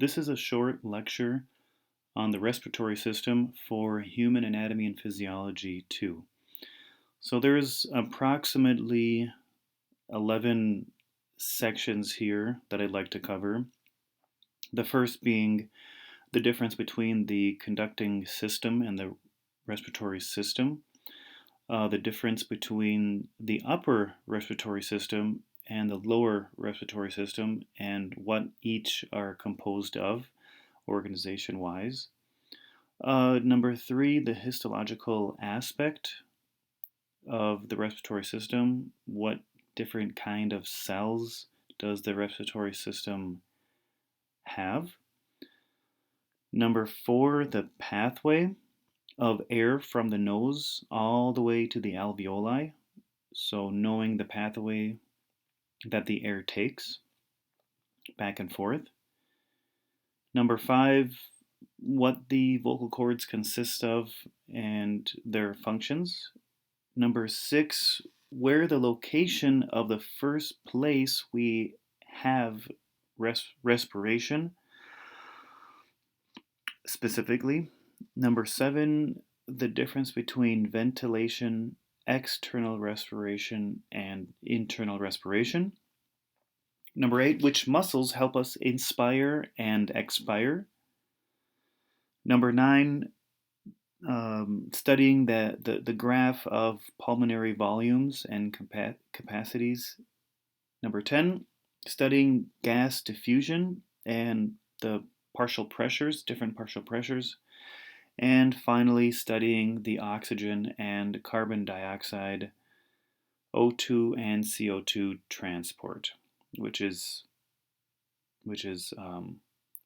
This is a short lecture on the respiratory system for Human Anatomy and Physiology 2. So there's approximately 11 sections here that I'd like to cover. The first being the difference between the conducting system and the respiratory system, the difference between the upper respiratory system and the lower respiratory system, and what each are composed of organization-wise. Number 3, the histological aspect of the respiratory system. What different kind of cells does the respiratory system have? Number 4, the pathway of air from the nose all the way to the alveoli. So knowing the pathway that the air takes back and forth. Number 5, what the vocal cords consist of and their functions. Number 6, where the location of the first place we have respiration specifically. Number 7, the difference between ventilation, external respiration, and internal respiration. Number 8, which muscles help us inspire and expire. Number 9, studying the graph of pulmonary volumes and capacities. Number 10, studying gas diffusion and the partial pressures, different partial pressures. And finally, studying the oxygen and carbon dioxide, O2 and CO2 transport, which is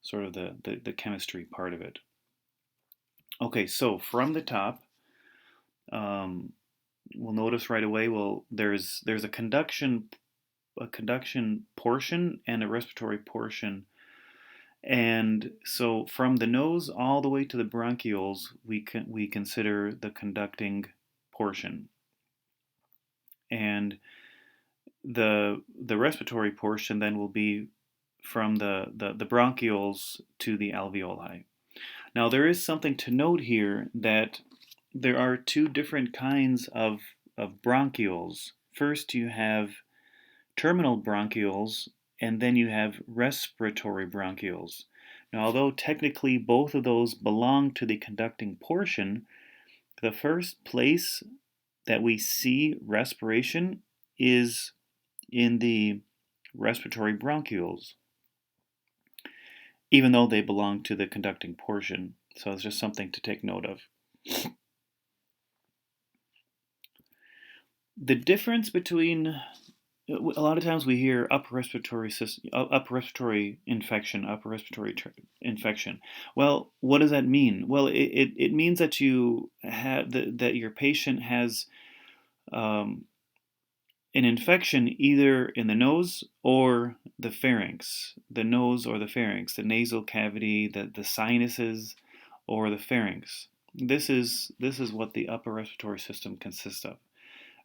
sort of the chemistry part of it. Okay, so from the top, we'll notice right away. Well, there's a conduction portion and a respiratory portion, and so from the nose all the way to the bronchioles, we consider the conducting portion, and the respiratory portion then will be from the bronchioles to the alveoli. Now, there is something to note here, that there are two different kinds of bronchioles. First, you have terminal bronchioles, and then you have respiratory bronchioles. Now, although technically both of those belong to the conducting portion, the first place that we see respiration is in the respiratory bronchioles, even though they belong to the conducting portion. So it's just something to take note of. The difference between, a lot of times we hear upper respiratory infection. Well, what does that mean? Well, it means that you have that your patient has an infection either in the nose or the pharynx, the nasal cavity, the sinuses, or the pharynx. This is what the upper respiratory system consists of.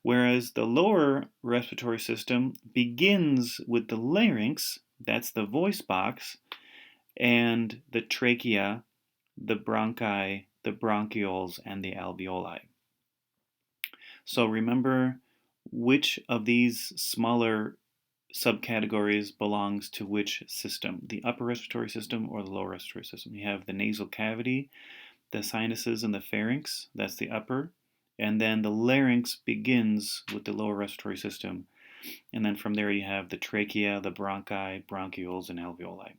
Whereas the lower respiratory system begins with the larynx, that's the voice box, and the trachea, the bronchi, the bronchioles, and the alveoli. So remember which of these smaller subcategories belongs to which system, the upper respiratory system or the lower respiratory system. You have the nasal cavity, the sinuses, and the pharynx, that's the upper, and then the larynx begins with the lower respiratory system, and then from there you have the trachea, the bronchi, bronchioles, and alveoli.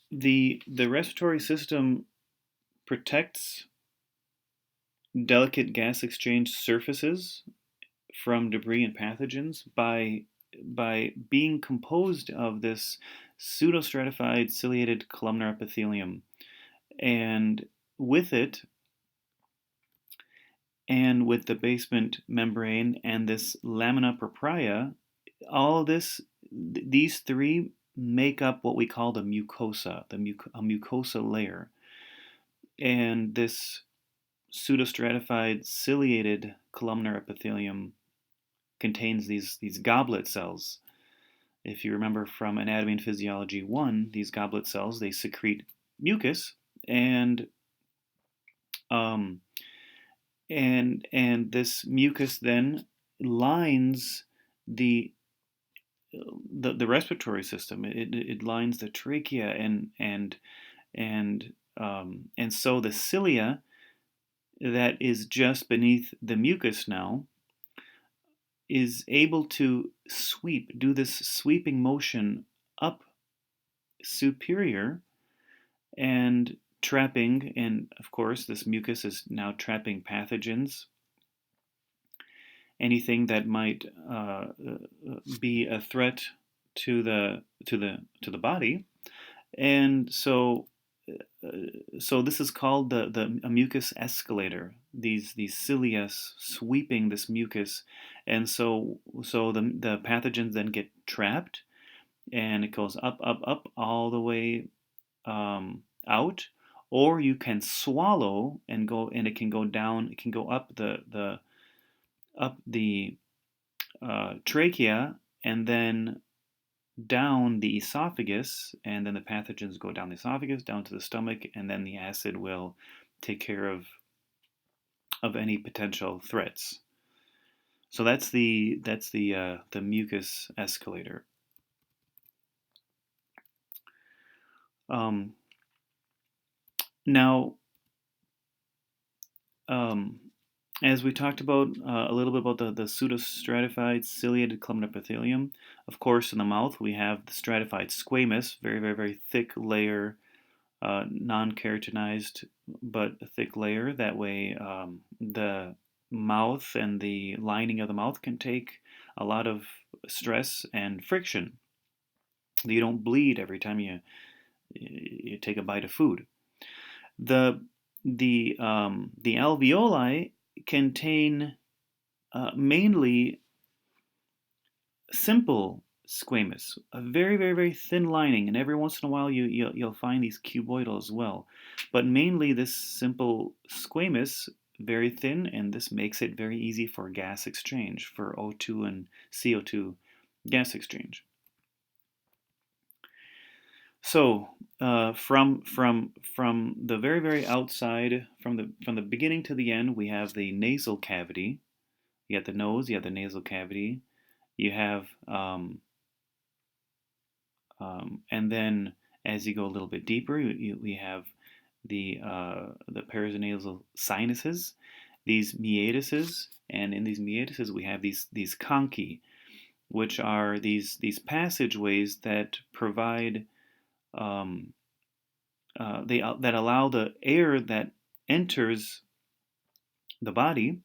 The respiratory system protects delicate gas exchange surfaces from debris and pathogens by being composed of this pseudostratified ciliated columnar epithelium, and with it, and with the basement membrane and this lamina propria, all of these three make up what we call the mucosa, a mucosa layer. And this pseudostratified ciliated columnar epithelium contains these goblet cells if you remember from Anatomy and Physiology 1, these goblet cells, they secrete mucus, and um, this mucus then lines the the respiratory system. It lines the trachea, and so the cilia that is just beneath the mucus now is able to do this sweeping motion up superior and trapping, and of course this mucus is now trapping pathogens, anything that might be a threat to the body. And so this is called the a mucus escalator. These cilia sweeping this mucus, and so the pathogens then get trapped, and it goes up, up, up, all the way out. Or you can swallow and go, and it can go down. It can go up the trachea, and then down the esophagus, and then the pathogens go down the esophagus, down to the stomach, and then the acid will take care of any potential threats. So that's the mucus escalator. Now, as we talked about a little bit about the pseudostratified ciliated columnar epithelium, of course, in the mouth we have the stratified squamous, very, very, very thick layer, non-keratinized, but a thick layer. That way, the mouth and the lining of the mouth can take a lot of stress and friction. You don't bleed every time you take a bite of food. The alveoli contain mainly simple squamous, a very, very, very thin lining, and every once in a while you'll find these cuboidal as well. But mainly this simple squamous, very thin, and this makes it very easy for gas exchange, for O2 and CO2 gas exchange. So from the very, very outside, from the beginning to the end, we have the nasal cavity. You have the nose, you have the nasal cavity, you have and then as you go a little bit deeper, we have the paranasal sinuses, these meatuses, and in these meatuses we have these conchi, which are these passageways that provide that allow the air that enters the body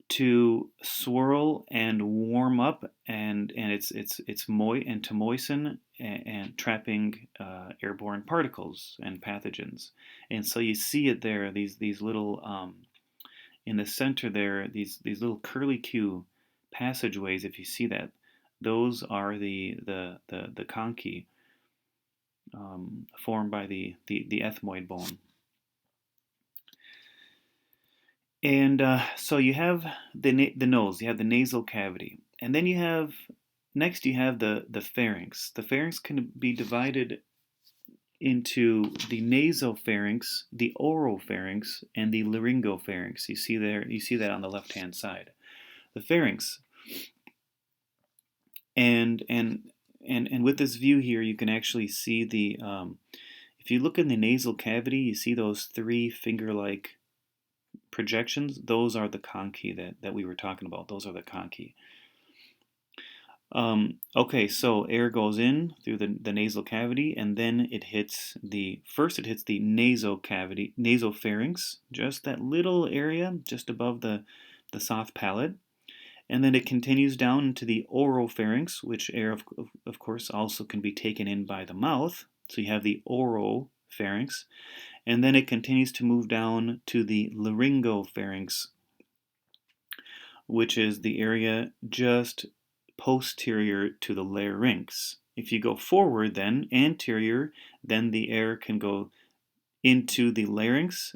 to swirl and warm up, and to moisten, and trapping airborne particles and pathogens. And so you see it there, these little in the center there, these little curly Q passageways. If you see that, those are the conchi formed by the ethmoid bone. And so you have the nose, you have the nasal cavity, and then you have the pharynx. The pharynx can be divided into the nasopharynx, the oropharynx, and the laryngopharynx. You see that on the left-hand side. The pharynx, and with this view here, you can actually see the if you look in the nasal cavity, you see those three finger-like projections. Those are the conchi that we were talking about. Those are the conchi. Okay, so air goes in through the nasal cavity, and then it hits the nasopharynx, just that little area just above the soft palate, and then it continues down into the oropharynx, which air of course also can be taken in by the mouth. So you have the oropharynx, and then it continues to move down to the laryngopharynx, which is the area just posterior to the larynx. If you go forward, then anterior, then the air can go into the larynx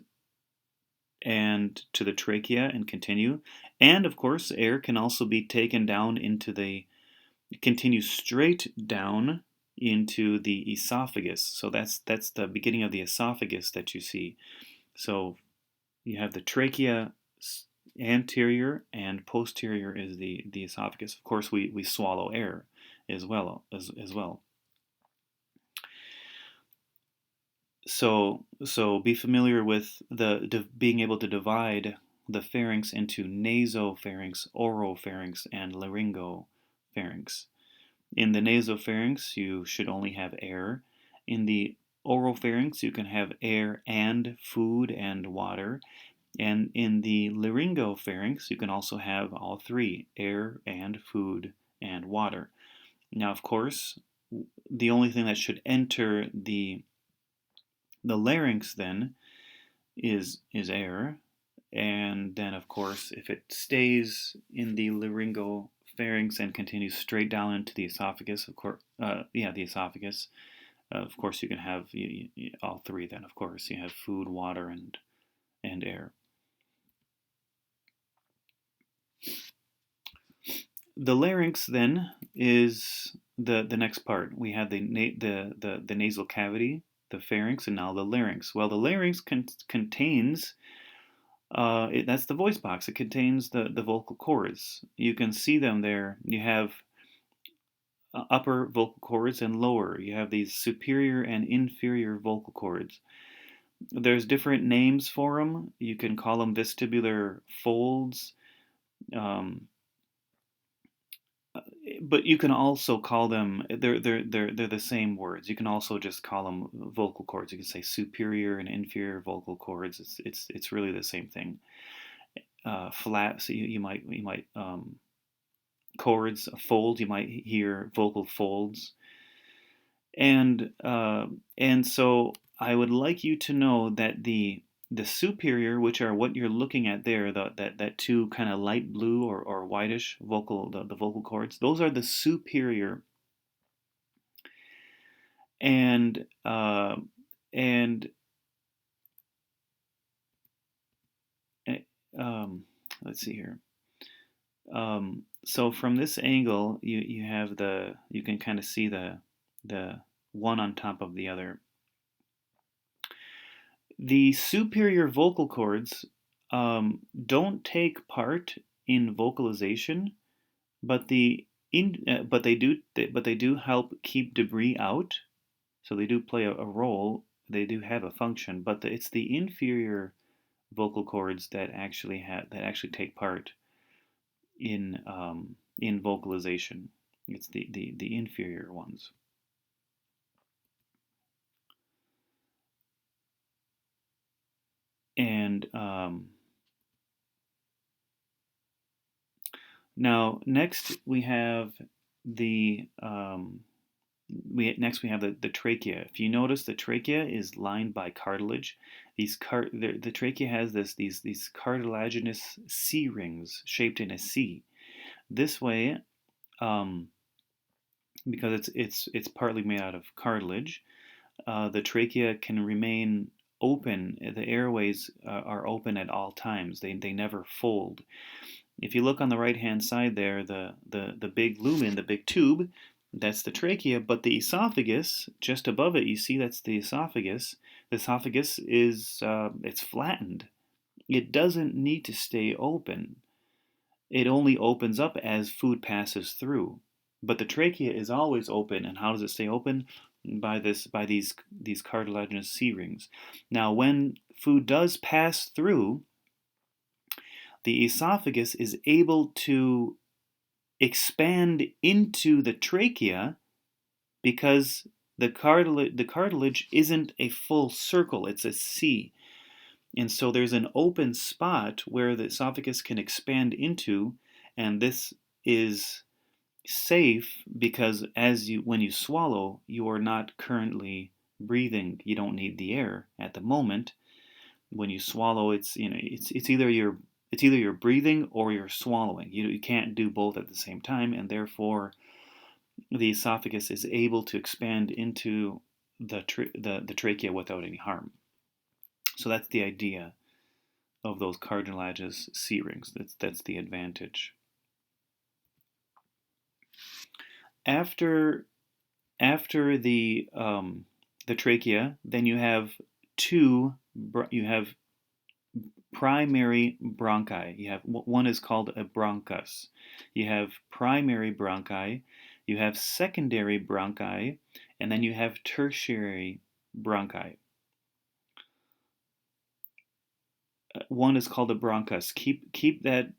and to the trachea and continue. And of course, air can also be taken down into the continues straight down into the esophagus. So that's the beginning of the esophagus that you see. So you have the trachea anterior and posterior is the esophagus. Of course, we swallow air as well. So be familiar with being able to divide the pharynx into nasopharynx, oropharynx, and laryngopharynx. In the nasopharynx, you should only have air. In the oropharynx, you can have air and food and water. And in the laryngopharynx, you can also have all three, air and food and water. Now, of course, the only thing that should enter the larynx then is air. And then, of course, if it stays in the laryngopharynx and continues straight down into the esophagus, the esophagus, of course, you can have all three then, of course. You have food, water, and air. The larynx then is the next part. We have the nasal cavity, the pharynx, and now the larynx. Well, the larynx contains that's the voice box. It contains the vocal cords. You can see them there. You have upper vocal cords and lower. You have these superior and inferior vocal cords. There's different names for them. You can call them vestibular folds. But you can also call them they're the same words. You can also just call them vocal cords. You can say superior and inferior vocal cords. It's really the same thing. Flat. So you might chords, folds. You might hear vocal folds, and so I would like you to know that the superior, which are what you're looking at there, that two kind of light blue or whitish the vocal cords, those are the superior. And let's see here. So from this angle, you have you can kind of see the one on top of the other. The superior vocal cords don't take part in vocalization, but they do help keep debris out. So they do play a role. They do have a function, but it's the inferior vocal cords that actually take part in vocalization. It's the inferior ones. And now next we have the trachea. If you notice, the trachea is lined by cartilage. The trachea has these cartilaginous C rings shaped in a C. This way, because it's partly made out of cartilage, the trachea can remain open. The airways are open at all times. They never fold. If you look on the right hand side there, the big lumen, the big tube, that's the trachea, but the esophagus, just above it, you see that's the esophagus. The esophagus is it's flattened. It doesn't need to stay open. It only opens up as food passes through. But the trachea is always open, and how does it stay open? By these cartilaginous C rings. Now, when food does pass through, the esophagus is able to expand into the trachea because the cartilage isn't a full circle, it's a C. And so there's an open spot where the esophagus can expand into, and this is safe because when you swallow, you are not currently breathing. You don't need the air at the moment. When you swallow, it's either you're breathing or you're swallowing. You can't do both at the same time, and therefore the esophagus is able to expand into the trachea without any harm. So that's the idea of those cartilaginous C rings. That's the advantage. after the trachea, then you have two. You have primary bronchi. You have one is called a bronchus. You have primary bronchi. You have secondary bronchi, and then you have tertiary bronchi. One is called a bronchus. Keep that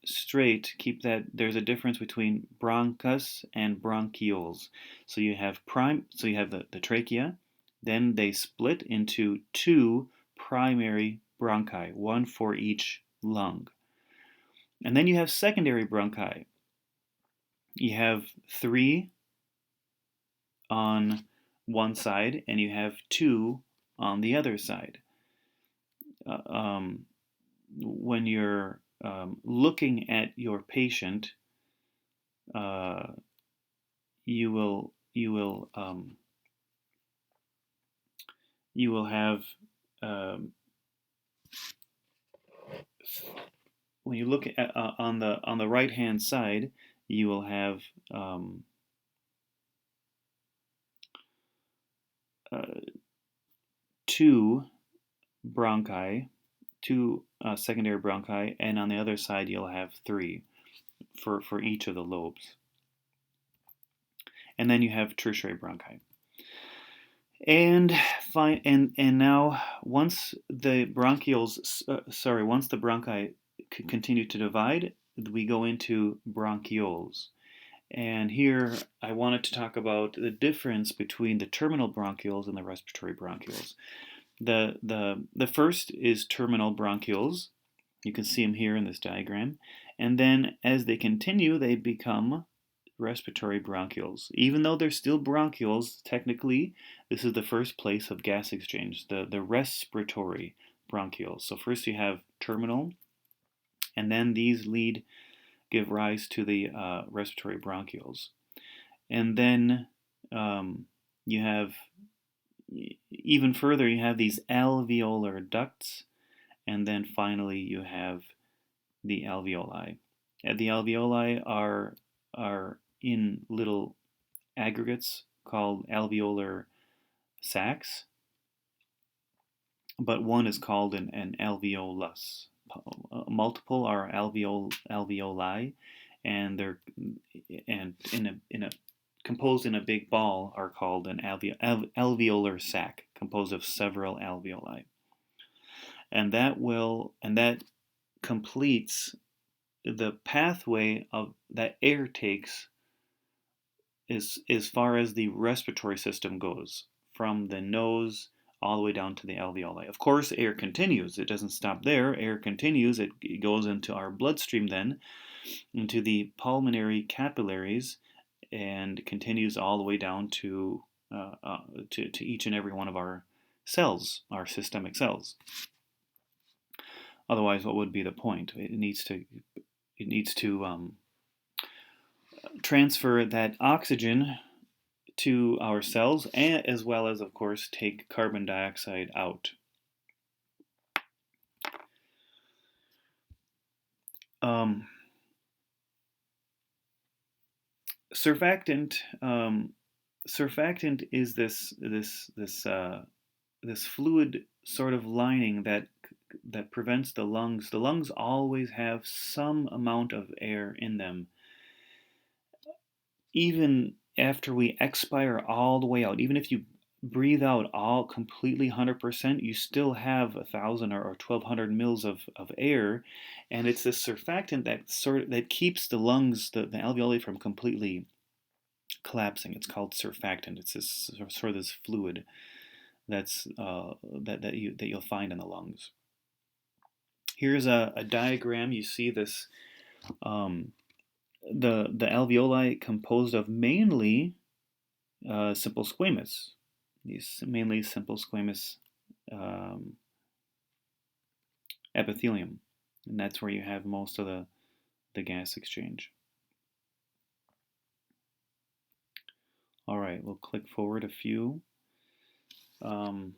straight. Keep that. There's a difference between bronchus and bronchioles. So you have the trachea. Then they split into two primary bronchi, one for each lung. And then you have secondary bronchi. You have three on one side, and you have two on the other side. When you're looking at your patient, you will have when you look at on the right hand side, you will have two bronchi, two secondary bronchi, and on the other side you'll have three for each of the lobes. And then you have tertiary bronchi. And now once the bronchi continue to divide, we go into bronchioles. And here I wanted to talk about the difference between the terminal bronchioles and the respiratory bronchioles. The first is terminal bronchioles. You can see them here in this diagram. And then as they continue, they become respiratory bronchioles. Even though they're still bronchioles, technically, this is the first place of gas exchange, the respiratory bronchioles. So first you have terminal, and then these give rise to the respiratory bronchioles. And then you have, even further, you have these alveolar ducts, and then finally you have the alveoli. And the alveoli are in little aggregates called alveolar sacs, but one is called an alveolus. Multiple are alveoli, and they're composed in a big ball are called an alveolar sac, composed of several alveoli, and that completes the pathway that air takes as far as the respiratory system goes, from the nose all the way down to the alveoli. Of course, air continues. It doesn't stop there. Air continues. It goes into our bloodstream then, into the pulmonary capillaries, and continues all the way down to each and every one of our cells, our systemic cells. Otherwise, what would be the point? It needs to transfer that oxygen to our cells, and as well as, of course, take carbon dioxide out. Surfactant. Surfactant is this fluid sort of lining that prevents the lungs. The lungs always have some amount of air in them, even after we expire all the way out. Even if you breathe out all completely 100%, you still have 1,000 or 1,200 mils of air, and it's this surfactant that keeps the lungs, the alveoli, from completely collapsing. It's called surfactant. It's this sort of this fluid that you'll find in the lungs. Here's a diagram. You see this the alveoli composed of mainly simple squamous. These mainly simple squamous epithelium, and that's where you have most of the gas exchange. All right, we'll click forward a few, and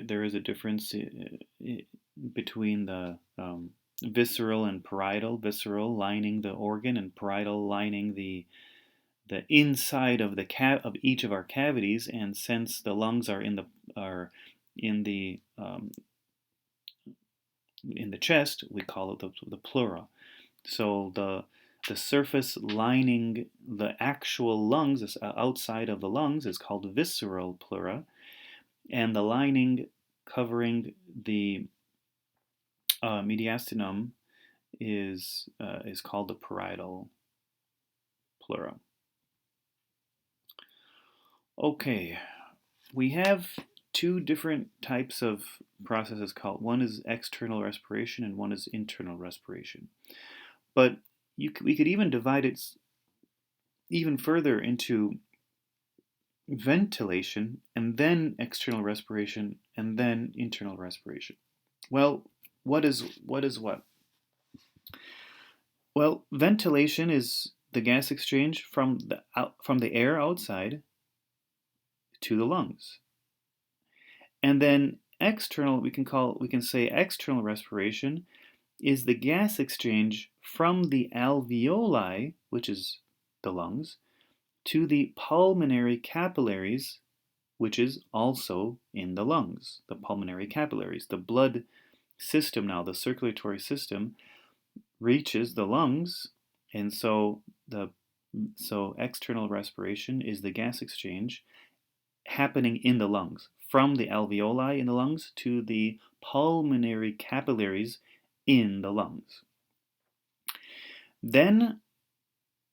there is a difference between the visceral and parietal. Visceral lining the organ, and parietal lining the inside of of each of our cavities. And since the lungs are in the chest, we call it the pleura. So the surface lining the actual lungs, outside of the lungs, is called visceral pleura, and the lining covering the mediastinum is called the parietal pleura. Okay, we have two different types of processes called, one is external respiration and one is internal respiration. But we could even divide it even further into ventilation and then external respiration and then internal respiration. Well, what is what? Well, ventilation is the gas exchange from the air outside to the lungs. And then external, we can say external respiration is the gas exchange from the alveoli, which is the lungs, to the pulmonary capillaries, which is also in the lungs. The pulmonary capillaries, the blood system now, the circulatory system, reaches the lungs, and so external respiration is the gas exchange happening in the lungs, from the alveoli in the lungs to the pulmonary capillaries in the lungs. Then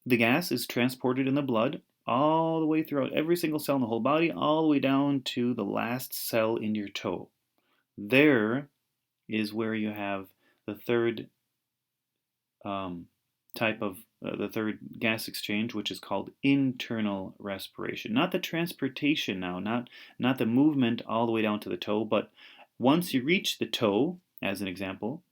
the gas is transported in the blood all the way throughout every single cell in the whole body, all the way down to the last cell in your toe. There is where you have the third type of the third gas exchange, which is called internal respiration. Not the transportation now, not the movement all the way down to the toe, but once you reach the toe, as an example,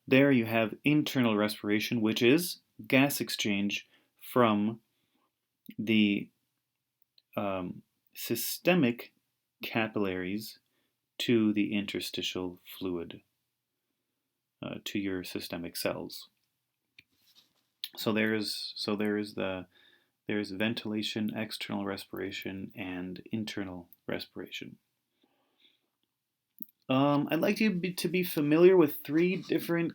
there you have internal respiration, which is gas exchange from the systemic capillaries to the interstitial fluid, to your systemic cells. So there's ventilation, external respiration, and internal respiration. I'd like you to be familiar with three different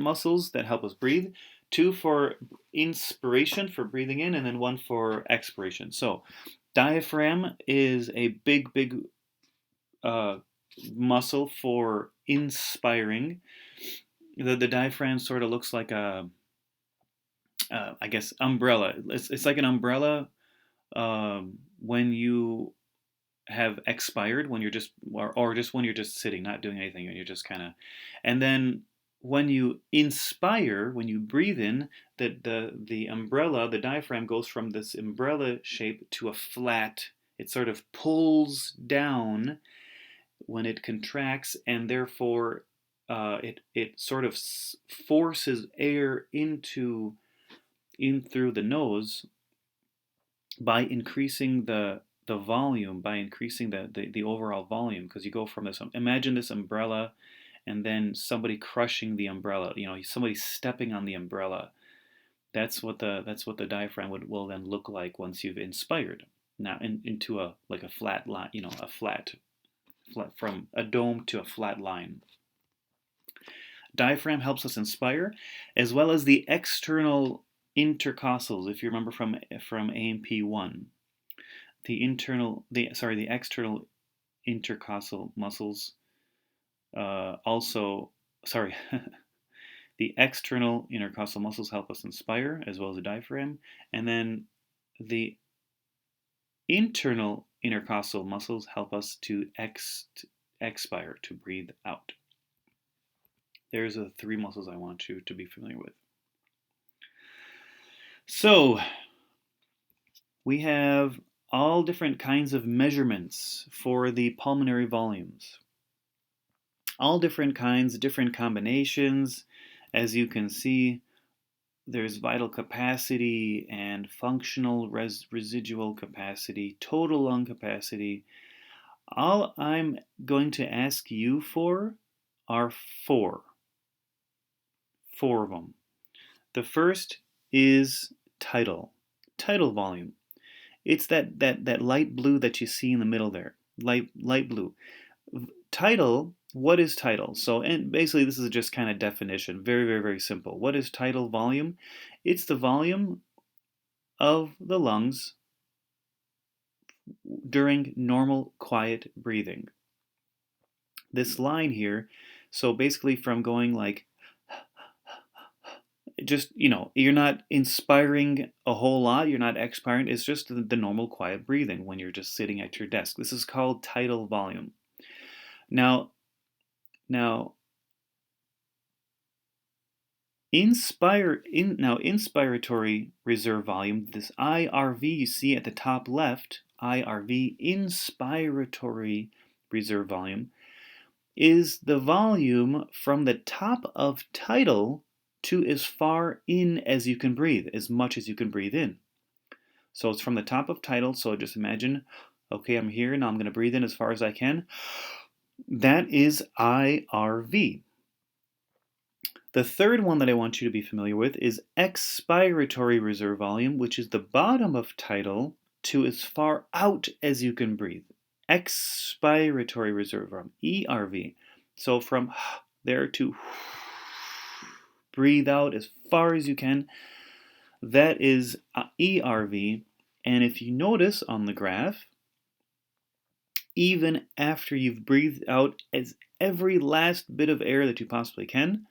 muscles that help us breathe. Two for inspiration, for breathing in, and then one for expiration. So, diaphragm is a big muscle for inspiring. The diaphragm sort of looks like a, I guess, umbrella. It's like an umbrella when you have expired, when you're just, or just when you're just sitting, not doing anything, and you're just kind of, and then when you inspire, when you breathe in, the umbrella, the diaphragm goes from this umbrella shape to a flat. It sort of pulls down when it contracts, and therefore it sort of forces air in through the nose by increasing the volume, by increasing the overall volume, because you go from this, imagine this umbrella and then somebody crushing the umbrella, somebody stepping on the umbrella. That's what the diaphragm will then look like once you've inspired. Now into a flat line, a flat from a dome to a flat line. Diaphragm helps us inspire, as well as the external intercostals. If you remember from A&P 1, the external intercostal muscles the external intercostal muscles help us inspire, as well as the diaphragm, and then the internal intercostal muscles help us to expire, to breathe out. There's the three muscles I want you to be familiar with. So, we have all different kinds of measurements for the pulmonary volumes. All different kinds, different combinations. As you can see, there's vital capacity and functional residual capacity, total lung capacity. All I'm going to ask you for are four of them. The first is tidal volume. It's that light blue that you see in the middle there, light blue. Tidal, what is tidal? So, and basically this is just kind of definition, very simple. What is tidal volume? It's the volume of the lungs during normal quiet breathing. This line here, so basically from going like, just, you're not inspiring a whole lot, you're not expiring, it's just the normal quiet breathing when you're just sitting at your desk. This is called tidal volume. Now, inspiratory reserve volume, this IRV you see at the top left, IRV, inspiratory reserve volume, is the volume from the top of tidal to as far in as you can breathe, as much as you can breathe in. So it's from the top of tidal, so just imagine, okay, I'm here, now I'm going to breathe in as far as I can. That is IRV. The third one that I want you to be familiar with is expiratory reserve volume, which is the bottom of tidal to as far out as you can breathe. Expiratory reserve volume, ERV. So from there to breathe out as far as you can, that is ERV. And if you notice on the graph, even after you've breathed out as every last bit of air that you possibly can,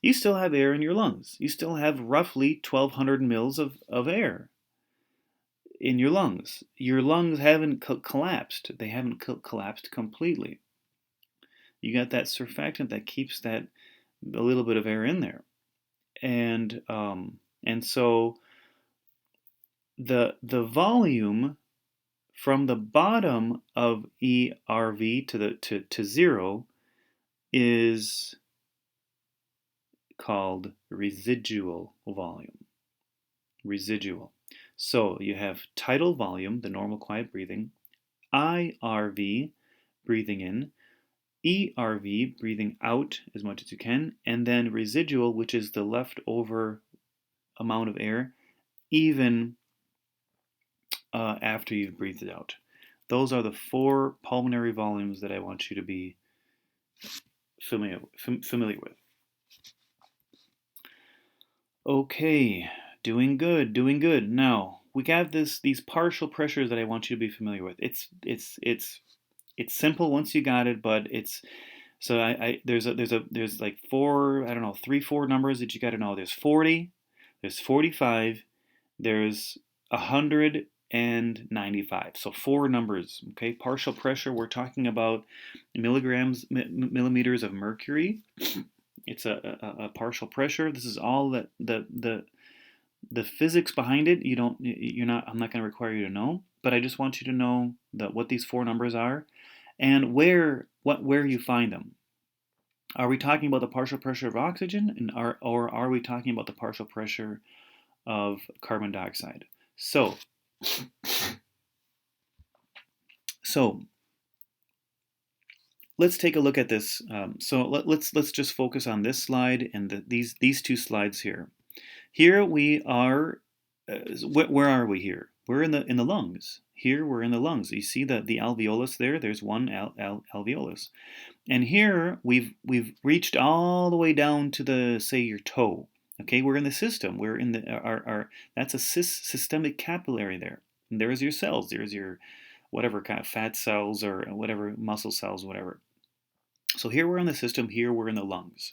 you still have air in your lungs. You still have roughly 1,200 mils of air in your lungs. Your lungs haven't collapsed. They haven't collapsed completely. You got that surfactant that keeps that a little bit of air in there. And so the volume from the bottom of ERV to zero is called residual volume. Residual. So you have tidal volume, the normal quiet breathing, IRV, breathing in, ERV, breathing out as much as you can, and then residual, which is the leftover amount of air, even after you've breathed it out. Those are the four pulmonary volumes that I want you to be familiar with. Okay, doing good. Now, we got these partial pressures that I want you to be familiar with. It's simple once you got it, but it's so there's like four, I don't know, 3-4 numbers that you got to know. There's 40, there's 45, there's 195. So four numbers, okay? Partial pressure, we're talking about millimeters of mercury. It's a partial pressure. This is all that the physics behind it. I'm not going to require you to know, but I just want you to know what these four numbers are and where you find them. Are we talking about the partial pressure of oxygen, or are we talking about the partial pressure of carbon dioxide? So let's take a look at this. So let's just focus on this slide and these two slides here. Here we are. Where are we here? We're in the lungs. Here we're in the lungs. You see the alveolus there. There's one alveolus, and here we've reached all the way down to say your toe. Okay, we're in the system. We're in that's a systemic capillary there. And there's your cells. There's your whatever kind of fat cells or whatever muscle cells, whatever. So here we're in the system. Here we're in the lungs.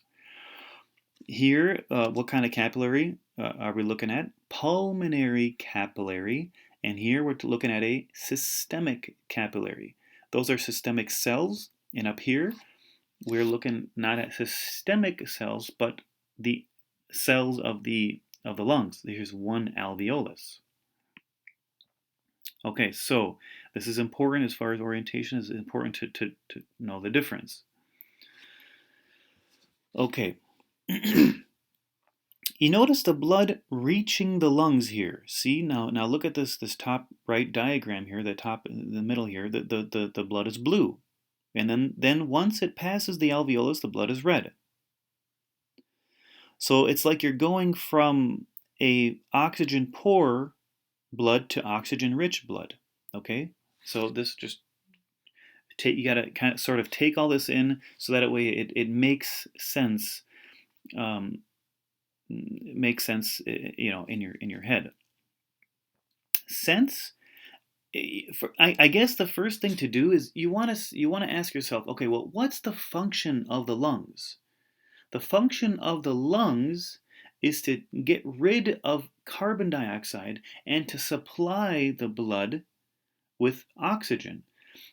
Here, what kind of capillary are we looking at? Pulmonary capillary. And here we're looking at a systemic capillary. Those are systemic cells. And up here, we're looking not at systemic cells, but the cells of the lungs. Here's one alveolus. Okay, so this is important as far as orientation. It's important to know the difference. Okay. You notice the blood reaching the lungs here. See, now look at this top right diagram here, the middle here, the blood is blue. And then once it passes the alveolus, the blood is red. So it's like you're going from a oxygen poor blood to oxygen rich blood. Okay? So this just you gotta kind of sort of take all this in so that way it makes sense. Makes sense, you know, in your head. Sense. I guess the first thing to do is you want to ask yourself, okay, well, what's the function of the lungs? The function of the lungs is to get rid of carbon dioxide and to supply the blood with oxygen.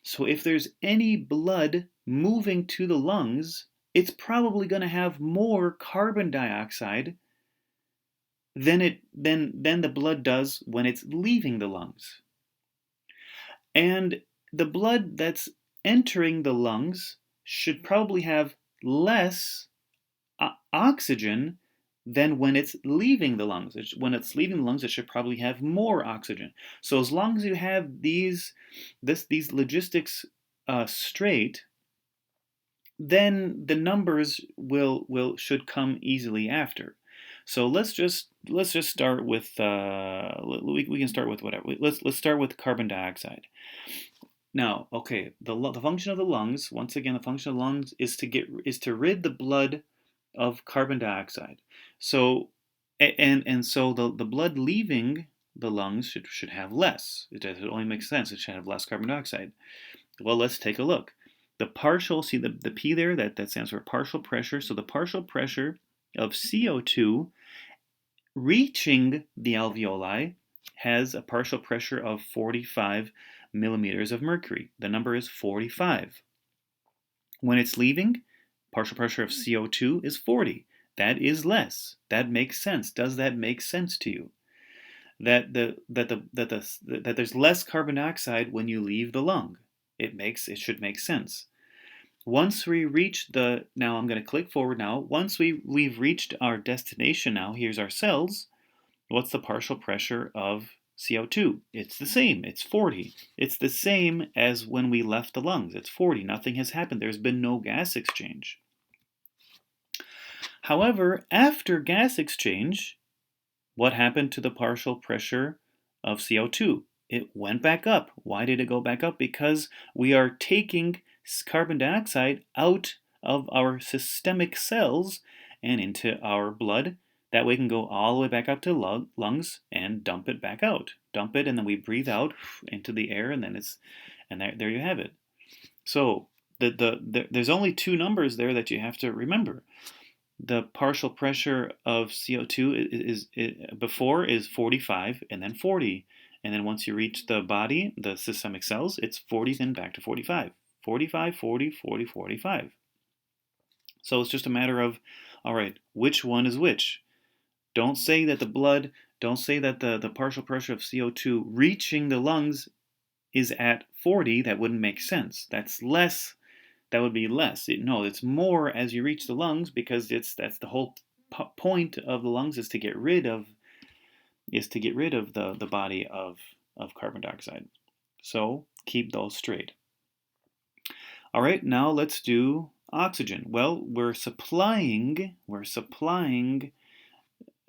So if there's any blood moving to the lungs, it's probably going to have more carbon dioxide than the blood does when it's leaving the lungs. And the blood that's entering the lungs should probably have less oxygen than when it's leaving the lungs. When it's leaving the lungs, it should probably have more oxygen. So as long as you have these logistics straight, then the numbers should come easily after. So let's just start with we can start with whatever. Let's start with carbon dioxide. Now, okay, the function of the lungs, once again, the function of the lungs is to rid the blood of carbon dioxide. So so the blood leaving the lungs should have less. It only makes sense. It should have less carbon dioxide. Well, let's take a look. The partial, see the P there, that stands for partial pressure. So the partial pressure of CO2 reaching the alveoli has a partial pressure of 45 millimeters of mercury. The number is 45. When it's leaving, partial pressure of CO2 is 40. That is less. That makes sense. Does that make sense to you? That there's less carbon dioxide when you leave the lung. It should make sense. Once we reach now I'm going to click forward now. Once we've reached our destination now, here's our cells. What's the partial pressure of CO2? It's the same. It's 40. It's the same as when we left the lungs. It's 40. Nothing has happened. There's been no gas exchange. However, after gas exchange, what happened to the partial pressure of CO2? It went back up. Why did it go back up? Because we are taking carbon dioxide out of our systemic cells and into our blood. That way it can go all the way back up to lungs and dump it back out. Dump it, and then we breathe out into the air, and then there you have it. So there's only two numbers there that you have to remember. The partial pressure of CO2 before is 45 and then 40. And then once you reach the body, the systemic cells, it's 40 then back to 45. 45, 40, 40, 45. So it's just a matter of, all right, which one is which? Don't say that the partial pressure of CO2 reaching the lungs is at 40. That wouldn't make sense. That's less. That would be less. No, it's more as you reach the lungs, because that's the whole point of the lungs is to get rid of the body of carbon dioxide. So keep those straight. All right, now let's do oxygen. Well, we're supplying,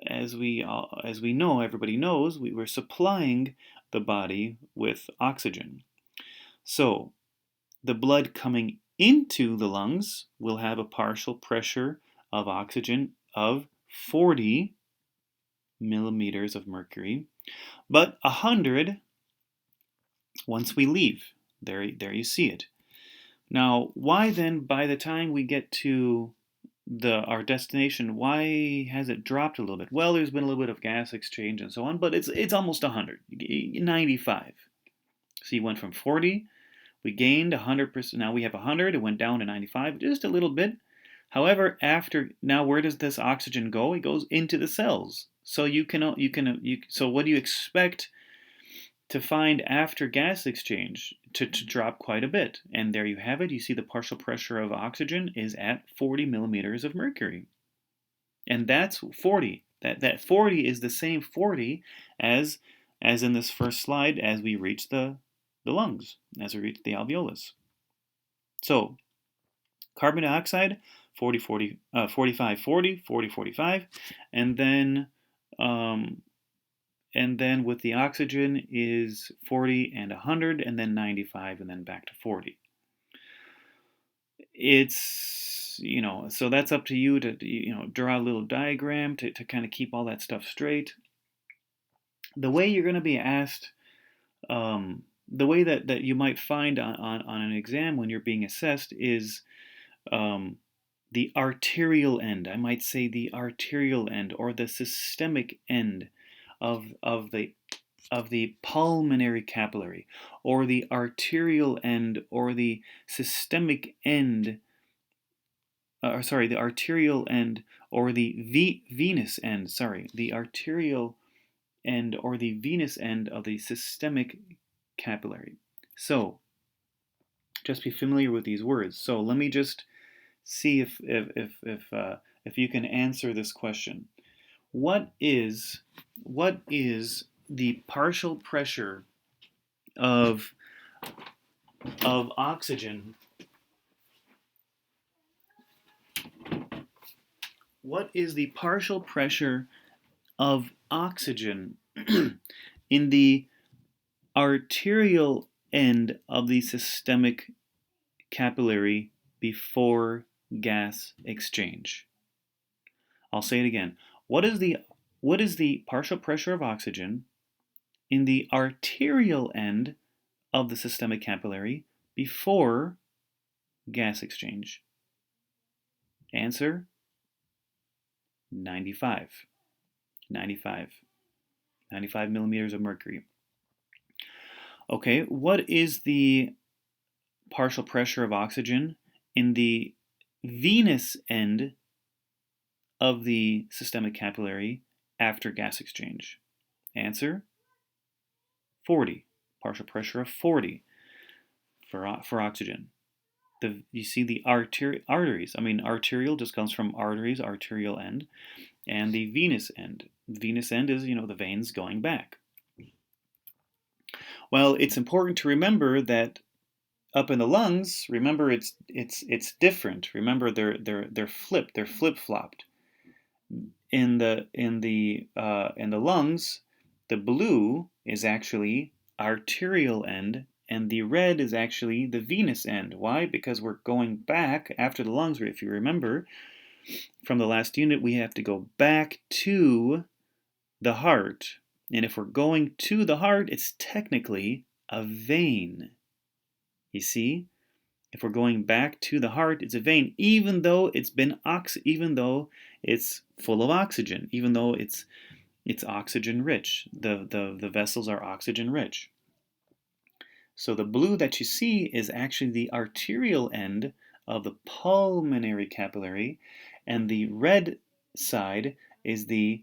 as we know, everybody knows, we're supplying the body with oxygen. So the blood coming into the lungs will have a partial pressure of oxygen of 40 millimeters of mercury, but 100 once we leave. There you see it. Now, why then, by the time we get to our destination, why has it dropped a little bit? Well, there's been a little bit of gas exchange and so on, but it's almost 100, 95. So you went from 40. We gained 100%. Now we have 100. It went down to 95, just a little bit. However, now where does this oxygen go? It goes into the cells. So so what do you expect to find after gas exchange? To drop quite a bit. And there you have it. You see the partial pressure of oxygen is at 40 millimeters of mercury. And that's 40. that 40 is the same 40 as in this first slide as we reach the lungs, as we reach the alveolus. So carbon dioxide, 40, 40, 45, 40, 40, 45, and then with the oxygen is 40 and 100, and then 95, and then back to 40. It's, so that's up to you to, draw a little diagram to kind of keep all that stuff straight. The way you're going to be asked, the way that you might find on an exam when you're being assessed is the arterial end. I might say the arterial end or the systemic end of the pulmonary capillary, or the arterial end or the systemic end, the arterial end or the venous end, the arterial end or the venous end of the systemic capillary. So just be familiar with these words. So let me just see if you can answer this question. What is the partial pressure of oxygen? What is the partial pressure of oxygen in the arterial end of the systemic capillary before gas exchange? I'll say it again. What is the partial pressure of oxygen in the arterial end of the systemic capillary before gas exchange? Answer: 95 millimeters of mercury. Okay, what is the partial pressure of oxygen in the venous end of the systemic capillary after gas exchange? Answer: 40. Partial pressure of 40 for oxygen. You see the arteries. I mean, arterial just comes from arteries, arterial end, and the venous end. Venous end is, the veins going back. Well, it's important to remember that up in the lungs, remember it's different. Remember they're flipped, they're flip-flopped. In the lungs, the blue is actually arterial end, and the red is actually the venous end. Why? Because we're going back after the lungs. If you remember from the last unit, we have to go back to the heart. And if we're going to the heart, it's technically a vein. You see? If we're going back to the heart, it's a vein, even though it's full of oxygen, even though it's oxygen rich. The vessels are oxygen rich. So the blue that you see is actually the arterial end of the pulmonary capillary, and the red side is the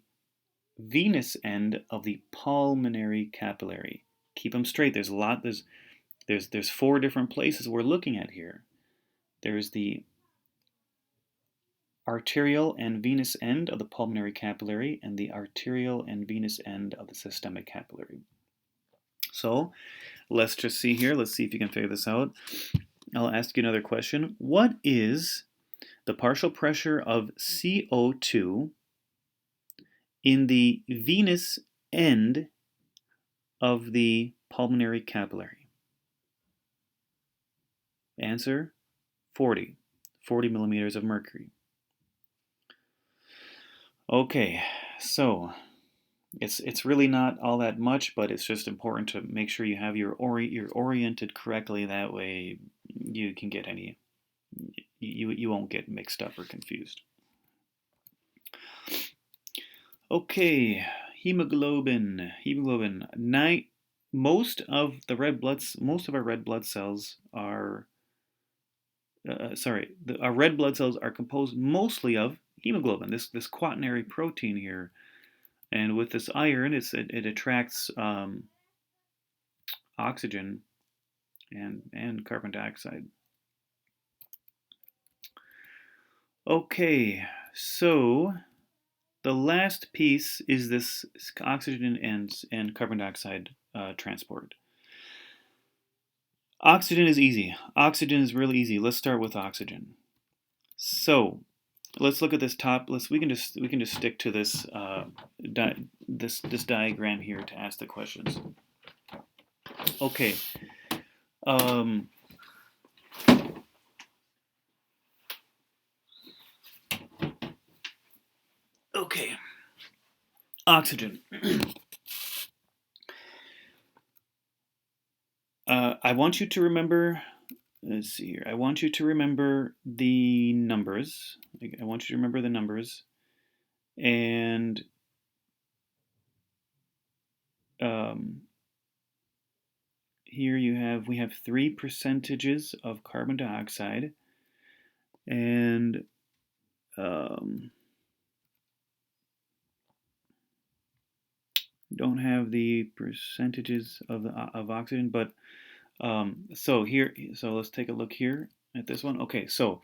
venous end of the pulmonary capillary. Keep them straight. There's a lot. There's 4 different places we're looking at here. There's the arterial and venous end of the pulmonary capillary, and the arterial and venous end of the systemic capillary. So let's just see here. Let's see if you can figure this out. I'll ask you another question. What is the partial pressure of CO2 in the venous end of the pulmonary capillary? Answer: 40 millimeters of mercury. Okay, so it's really not all that much, but it's just important to make sure you have you're oriented correctly. That way you can get you won't get mixed up or confused. Okay, hemoglobin. Most of our red blood cells are our red blood cells are composed mostly of hemoglobin, this quaternary protein here. And with this iron, it attracts oxygen and carbon dioxide. Okay, so the last piece is this oxygen and carbon dioxide transport. Oxygen is easy. Oxygen is really easy. Let's start with oxygen. So let's look at this top. We can just stick to this this diagram here to ask the questions. Okay. Okay. Oxygen. I want you to remember. Let's see here. I want you to remember the numbers. I want you to remember the numbers, and here we have 3 percentages of carbon dioxide, and don't have the percentages of oxygen, but so let's take a look here at this one. Okay, so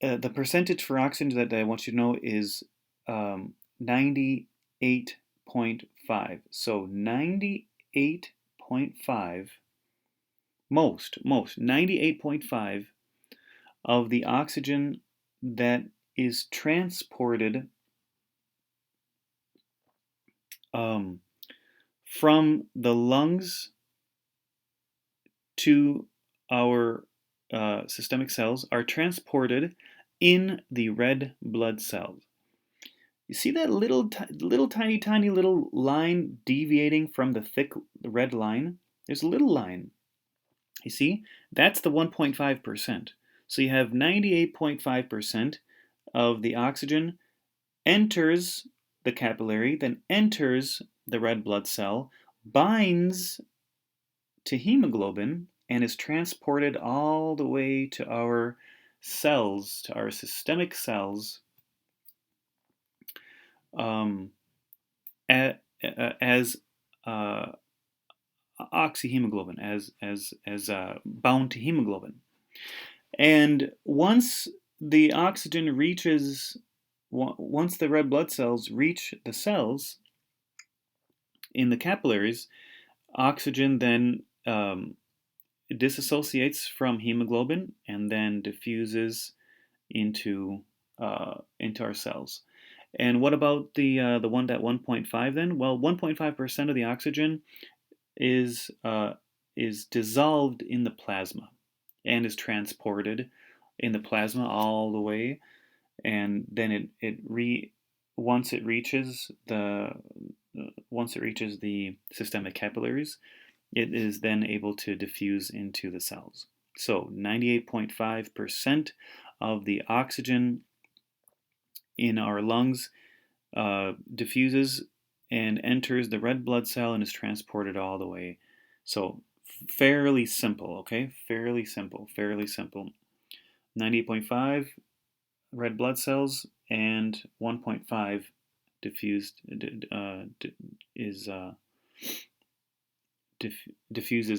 the percentage for oxygen that I want you to know is 98.5. So 98.5, most 98.5 of the oxygen that is transported from the lungs to our systemic cells are transported in the red blood cells. You see that little tiny little line deviating from the thick red line? There's a little line. You see? That's the 1.5%. So you have 98.5% of the oxygen enters the capillary, then enters the red blood cell, binds to hemoglobin, and is transported all the way to our cells, to our systemic cells, as oxyhemoglobin, as bound to hemoglobin. And once the red blood cells reach the cells in the capillaries, oxygen then disassociates from hemoglobin and then diffuses into our cells. And what about the 1.5 then? Well, 1.5% of the oxygen is dissolved in the plasma and is transported in the plasma all the way, and then once it reaches the systemic capillaries, it is then able to diffuse into the cells. So 98.5% of the oxygen in our lungs diffuses and enters the red blood cell and is transported all the way. So fairly simple, okay? Fairly simple. 98.5 red blood cells and 1.5 diffuses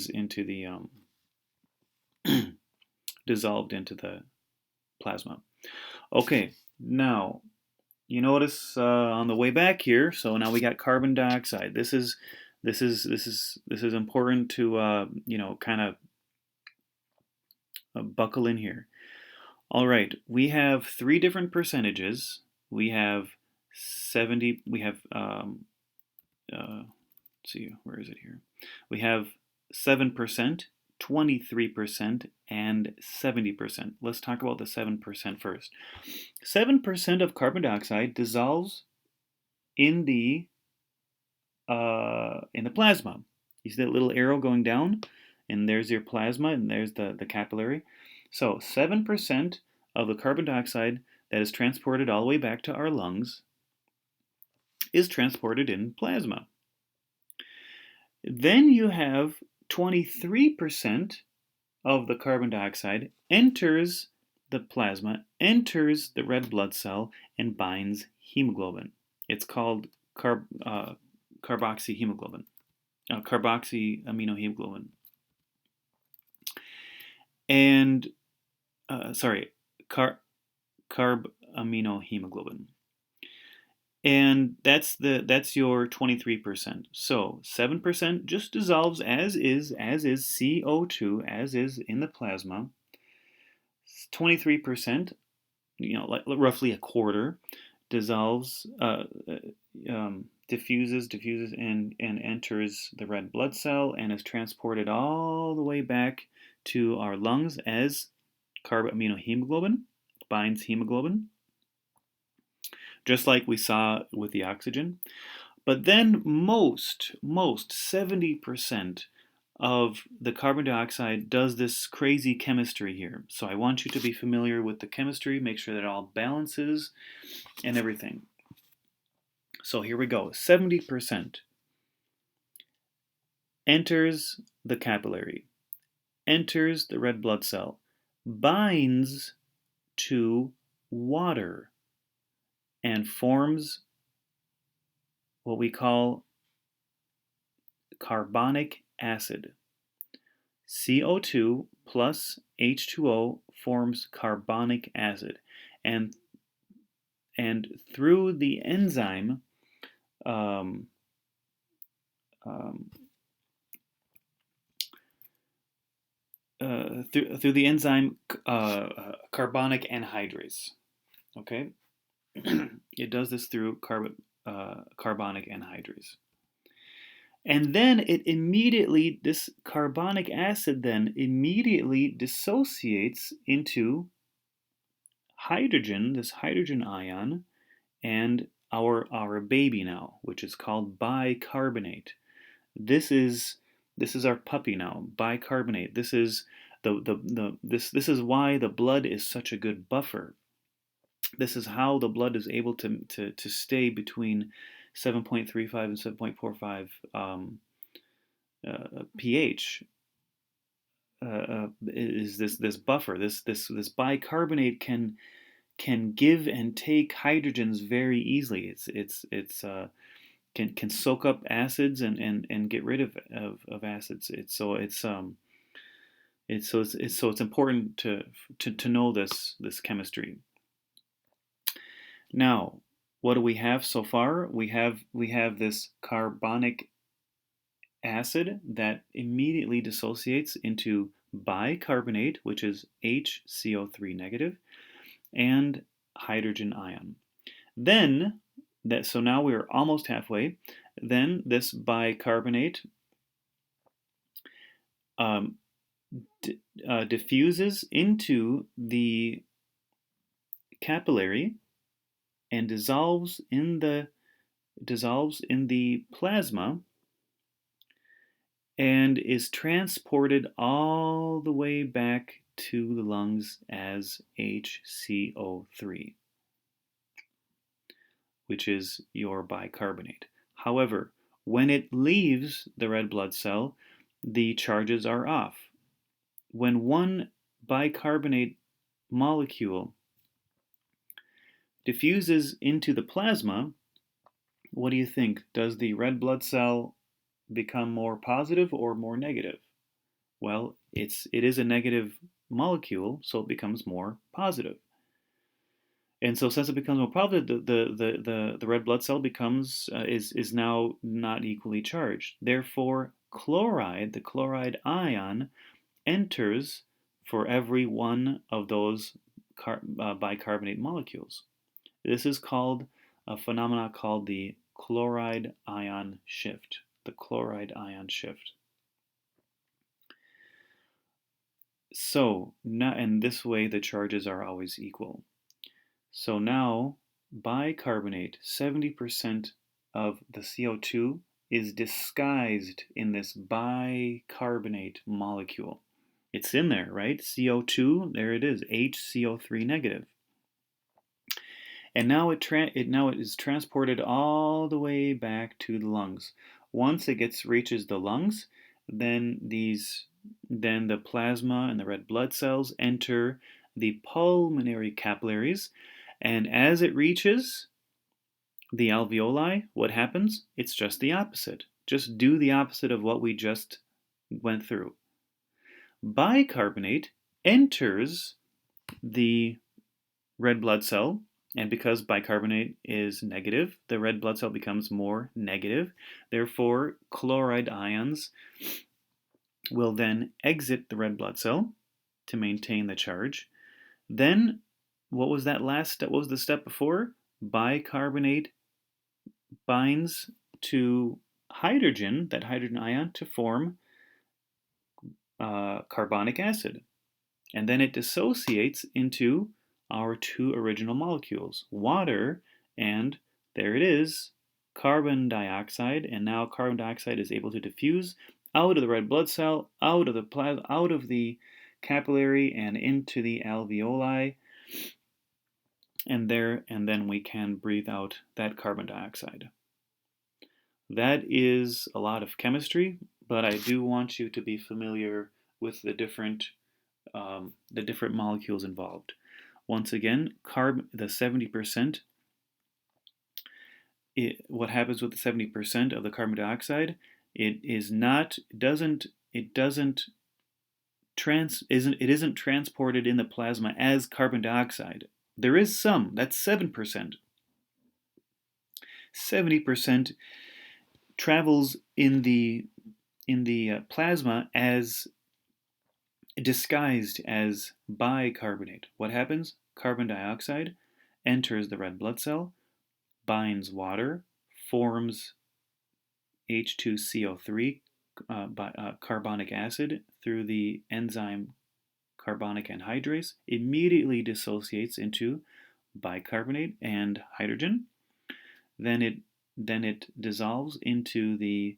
into the dissolved into the plasma. Okay, now you notice on the way back here. So now we got carbon dioxide. This is important to kind of buckle in here. All right, we have 3 different percentages. We have 70. We have let's see, where is it here? We have 7%, 23%, and 70%. Let's talk about the 7% first. 7% of carbon dioxide dissolves in the plasma. You see that little arrow going down, and there's your plasma, and there's the capillary. So 7% of the carbon dioxide that is transported all the way back to our lungs is transported in plasma. Then you have 23% of the carbon dioxide enters the plasma, enters the red blood cell, and binds hemoglobin. It's called carboxyhemoglobin, carboxyaminohemoglobin. And carbaminohemoglobin. And that's your 23%. So 7% just dissolves as is CO2, as is in the plasma. 23%, like roughly a quarter, dissolves, diffuses, and enters the red blood cell and is transported all the way back to our lungs as carbaminohemoglobin, binds hemoglobin, just like we saw with the oxygen. But then most 70% of the carbon dioxide does this crazy chemistry here. So I want you to be familiar with the chemistry, make sure that it all balances and everything. So here we go. 70% enters the capillary, enters the red blood cell, binds to water, and forms what we call carbonic acid. CO2 plus H2O forms carbonic acid, and through the enzyme through the enzyme carbonic anhydrase. Okay, it does this through carbonic anhydrase. And then this carbonic acid then immediately dissociates into hydrogen, this hydrogen ion, and our baby now, which is called bicarbonate. This is our puppy now, bicarbonate. This is this is why the blood is such a good buffer. This is how the blood is able to stay between 7.35 and 7.45 pH. Is this buffer? This bicarbonate can give and take hydrogens very easily. It's can soak up acids and get rid of acids. It's important to know this chemistry. Now, what do we have so far? We have this carbonic acid that immediately dissociates into bicarbonate, which is HCO3 negative, and hydrogen ion. Then, so now we're almost halfway. Then this bicarbonate diffuses into the capillary and dissolves in the plasma and is transported all the way back to the lungs as HCO3, which is your bicarbonate. However, when it leaves the red blood cell, the charges are off. When one bicarbonate molecule diffuses into the plasma, what do you think? Does the red blood cell become more positive or more negative? Well, it is a negative molecule, so it becomes more positive. And so since it becomes more positive, the red blood cell becomes is now not equally charged. Therefore, the chloride ion, enters for every one of those bicarbonate molecules. This is called a phenomenon called the chloride ion shift. The chloride ion shift. So now, in this way, the charges are always equal. So now, bicarbonate, 70% of the CO2 is disguised in this bicarbonate molecule. It's in there, right? CO2, there it is, HCO3 negative. And now it is transported all the way back to the lungs. Once it reaches the lungs, then the plasma and the red blood cells enter the pulmonary capillaries, and as it reaches the alveoli, what happens? It's just the opposite. Just do the opposite of what we just went through. Bicarbonate enters the red blood cell And because bicarbonate is negative, the red blood cell becomes more negative. Therefore, chloride ions will then exit the red blood cell to maintain the charge. Then, what was that last step? What was the step before? Bicarbonate binds to hydrogen, that hydrogen ion, to form carbonic acid. And then it dissociates into our two original molecules, water, and there it is, carbon dioxide. And now carbon dioxide is able to diffuse out of the red blood cell, out of the plasma, out of the capillary, and into the alveoli. And then we can breathe out that carbon dioxide. That is a lot of chemistry, but I do want you to be familiar with the different molecules involved. Once again, the 70%. What happens with the 70% of the carbon dioxide? It isn't transported in the plasma as carbon dioxide. There is some. That's 7%. 70% travels in the plasma as disguised as bicarbonate. What happens? Carbon dioxide enters the red blood cell, binds water, forms H2CO3, carbonic acid, through the enzyme carbonic anhydrase, immediately dissociates into bicarbonate and hydrogen. Then it dissolves into the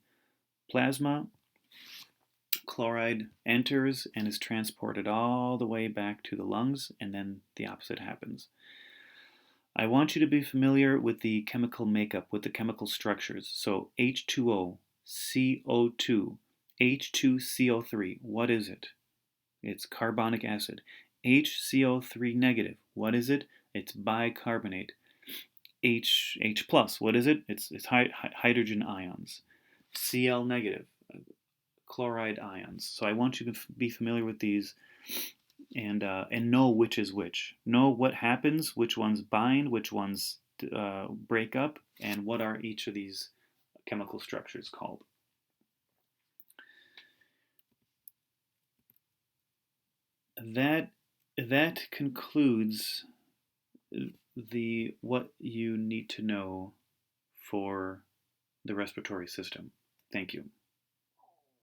plasma. Chloride enters and is transported all the way back to the lungs, and then the opposite happens. I want you to be familiar with the chemical makeup, with the chemical structures. So H2O, CO2, H2CO3, what is it? It's carbonic acid. HCO3 negative, what is it? It's bicarbonate. H plus, what is it? It's hydrogen ions. Cl negative, chloride ions. So I want you to be familiar with these and know which is which. Know what happens, which ones bind, which ones break up, and what are each of these chemical structures called. That concludes what you need to know for the respiratory system. Thank you.